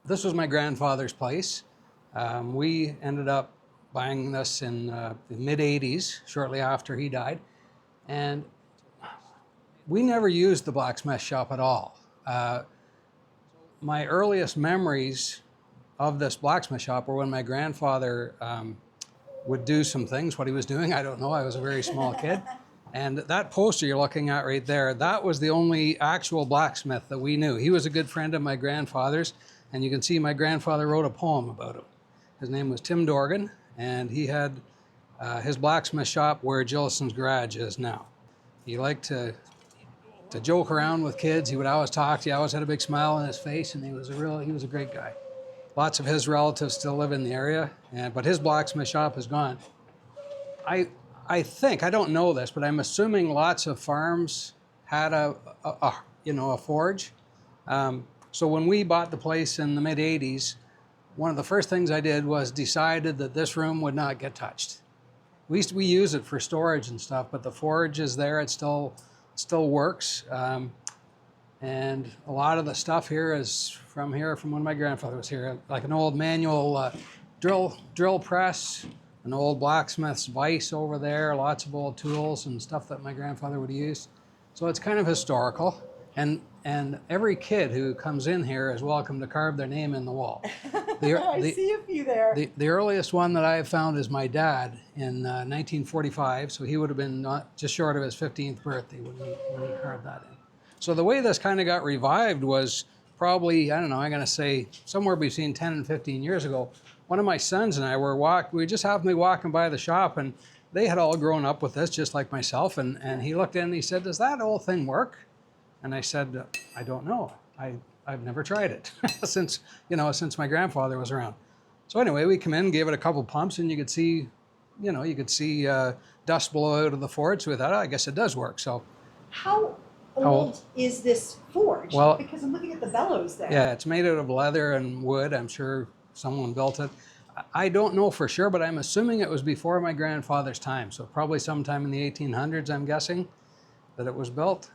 This was my grandfather's place. We ended up buying this in the mid-'80s, shortly after he died. And we never used the blacksmith shop at all. My earliest memories of this blacksmith shop were when my grandfather would do some things. What he was doing, I don't know. I was a very small kid. And that poster you're looking at right there, that was the only actual blacksmith that we knew. He was a good friend of my grandfather's, and you can see my grandfather wrote a poem about him. His name was Tim Dorgan, and he had his blacksmith shop where Jillison's garage is now. He liked to joke around with kids. He would always talk to you, always had a big smile on his face, and he was a great guy. Lots of his relatives still live in the area, but his blacksmith shop is gone. I think, I don't know this, but I'm assuming lots of farms had a forge. So when we bought the place in the mid-'80s, one of the first things I did was decided that this room would not get touched. We use it for storage and stuff, but the forge is there. It still works. And a lot of the stuff here is from when my grandfather was here, like an old manual drill press, an old blacksmith's vise over there, lots of old tools and stuff that my grandfather would use. So it's kind of historical. And every kid who comes in here is welcome to carve their name in the wall. I see a few there. The earliest one that I have found is my dad in 1945, so he would have been just short of his 15th birthday when he carved that in. So the way this kind of got revived was probably, I don't know, I'm going to say somewhere between 10 and 15 years ago. One of my sons and I we just happened to be walking by the shop, and they had all grown up with this, just like myself, and he looked in and he said, "Does that old thing work?" And I said, "I don't know. I've never tried it since my grandfather was around." So anyway, we come in, gave it a couple pumps, and you could see dust blow out of the forge. So we thought, I guess it does work. So how old is this forge? Well, because I'm looking at the bellows there. Yeah, it's made out of leather and wood. I'm sure someone built it. I don't know for sure, but I'm assuming it was before my grandfather's time. So probably sometime in the 1800s, I'm guessing, that it was built.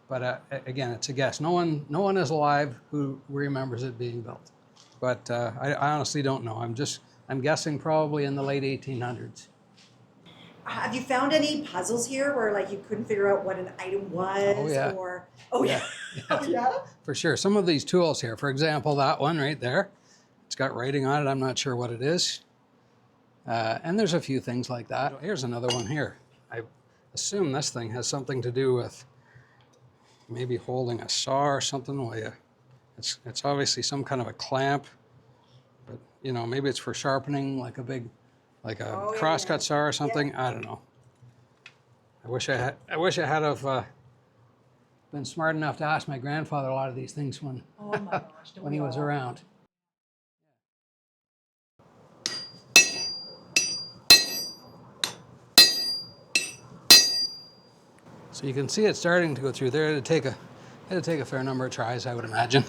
But again, it's a guess. No one is alive who remembers it being built. But I honestly don't know. I'm guessing probably in the late 1800s. Have you found any puzzles here where you couldn't figure out what an item was? Oh yeah. Oh yeah. Oh yeah. For sure. Some of these tools here, for example, that one right there, it's got writing on it. I'm not sure what it is. And there's a few things like that. Here's another one here. I assume this thing has something to do with maybe holding a saw or something. It's obviously some kind of a clamp, but maybe it's for sharpening, like a crosscut saw or something. Yeah. I don't know. I wish I had have been smart enough to ask my grandfather a lot of these things when he was around. So you can see it starting to go through there. It'd take a fair number of tries, I would imagine.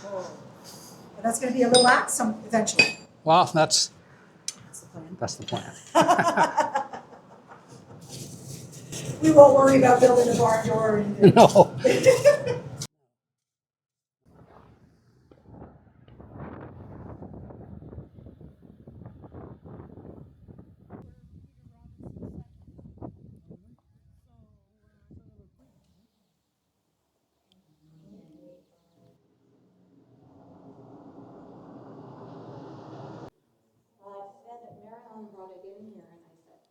Oh. But that's going to be a little axe eventually. Well, that's the plan. That's the plan. We won't worry about building a barn door or anything. No. Brought it in here, and I said,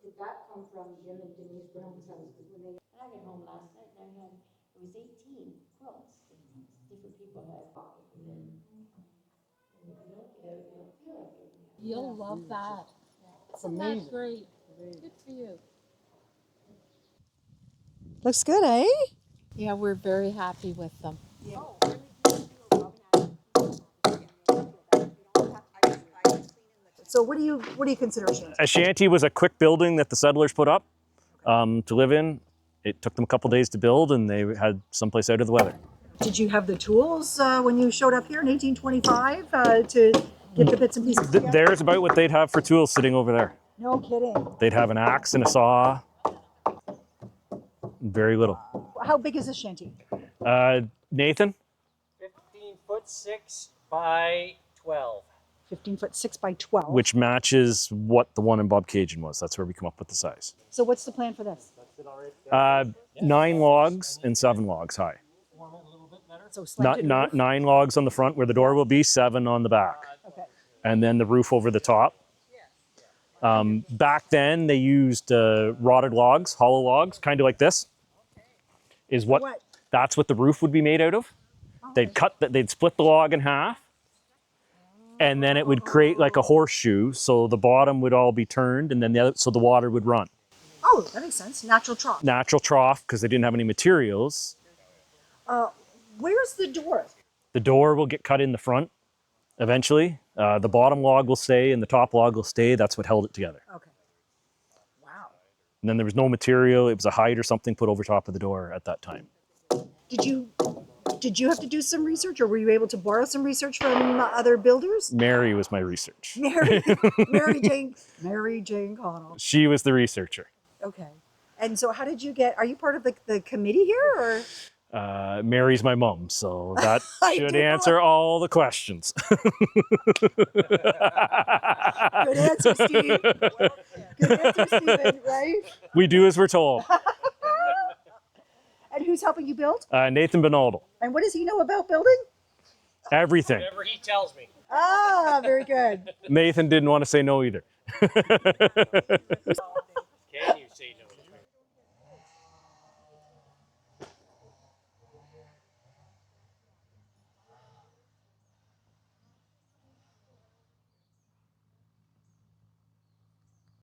did that come from Jim and Denise Brown's house? And I got home last night and it was 18 quilts different people had. You'll love that. Isn't that great? Good for you. Looks good, eh? Yeah, we're very happy with them. Yeah. So what do you consider a shanty? A shanty was a quick building that the settlers put up to live in. It took them a couple days to build, and they had someplace out of the weather. Did you have the tools when you showed up here in 1825 to get the bits and pieces together? There's about what they'd have for tools sitting over there. No kidding. They'd have an axe and a saw. Very little. How big is this shanty? Nathan? 15 foot foot 6 by 12. 15 foot 6 by 12. which matches what the one in Bob Cajun was. That's where we come up with the size. So what's the plan for this? 9 logs and 7 logs high. So slanted Not roof? 9 logs on the front where the door will be, 7 on the back. Okay. And then the roof over the top. Back then, they used rotted logs, hollow logs, kind of like this. What? That's what the roof would be made out of. They'd split the log in half, and then it would create like a horseshoe. So the bottom would all be turned, and then so the water would run. Oh, that makes sense. Natural trough. Natural trough because they didn't have any materials. Where's the door? The door will get cut in the front eventually. The bottom log will stay and the top log will stay. That's what held it together. Okay. Wow. And then there was no material. It was a hide or something put over top of the door at that time. Did you have to do some research, or were you able to borrow some research from other builders? Mary was my research. Mary Jane Connell. She was the researcher. Okay. And so, how did you get? Are you part of the committee here, or? Mary's my mom, so that I should do. answer all the questions. Good answer, Steve. Good answer, Stephen. Right? We do as we're told. And who's helping you build? Nathan Benaldel. And what does he know about building? Everything. Whatever he tells me. Ah, very good. Nathan didn't want to say no either.